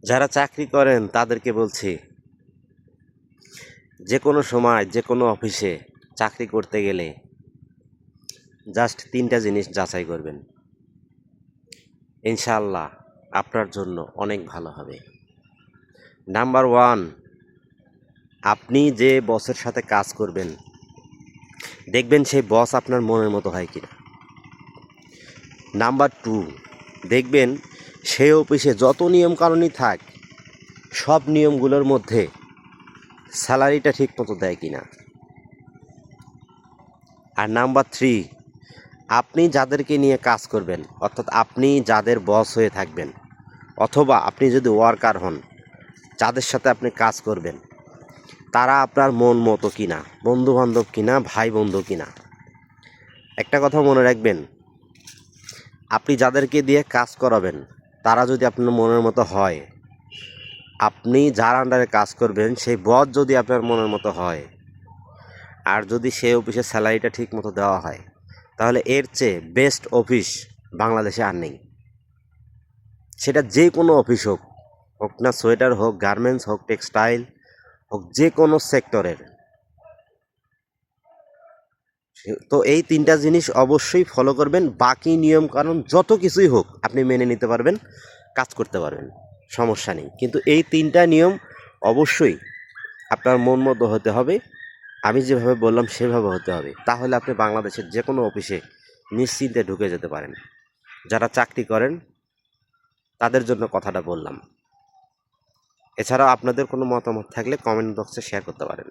যারা চাকরি করেন তাদেরকে বলছি, যে কোনো সময় যে কোনো অফিসে চাকরি করতে গেলে জাস্ট 3টা জিনিস যাচাই করবেন। ইনশাআল্লাহ আপনার জন্য অনেক ভালো হবে। নাম্বার 1, আপনি যে বসের সাথে কাজ করবেন দেখবেন সেই বস আপনার মনের মতো হয় কিনা। নাম্বার 2, দেখবেন সেই অফিসে যত নিয়মকানুনই থাক সব নিয়মগুলোর মধ্যে স্যালারিটা ঠিক মতো দেয় কিনা। আর নাম্বার 3, আপনি যাদেরকে নিয়ে কাজ করবেন, অর্থাৎ আপনি যাদের বস হয়ে থাকবেন অথবা আপনি যদি ওয়ার্কার হন, যাদের সাথে আপনি কাজ করবেন তারা আপনার মন মতো কিনা, বন্ধুবান্ধব কিনা, ভাই বন্ধু কিনা। একটা কথা মনে রাখবেন, আপনি যাদেরকে দিয়ে কাজ করাবেন তারা যদি আপনার মনের মতো হয়, আপনি যার আন্ডারে কাজ করবেন সেই বস যদি আপনার মনের মতো হয়, আর যদি সেই অফিসের স্যালারিটা ঠিক মতো দেওয়া হয়, তাহলে এর চেয়ে বেস্ট অফিস বাংলাদেশে আর নেই। সেটা যে কোনো অফিস হোক, হোক না সোয়েটার, হোক গার্মেন্টস, হোক টেক্সটাইল, হোক যে কোনো সেক্টরের। তো এই 3টা জিনিস অবশ্যই ফলো করবেন। বাকি নিয়মকানুন যত কিছুই হোক আপনি মেনে নিতে পারবেন, কাজ করতে পারবেন, সমস্যা নেই। কিন্তু এই 3টা নিয়ম অবশ্যই আপনার মন মতো হতে হবে। আমি যেভাবে বললাম সেভাবে হতে হবে, তাহলে আপনি বাংলাদেশের যে কোনো অফিসে নিশ্চিন্তে ঢুকে যেতে পারেন। যারা চাকরি করেন তাদের জন্য কথাটা বললাম। এছাড়াও আপনাদের কোনো মতামত থাকলে কমেন্ট বক্সে শেয়ার করতে পারেন।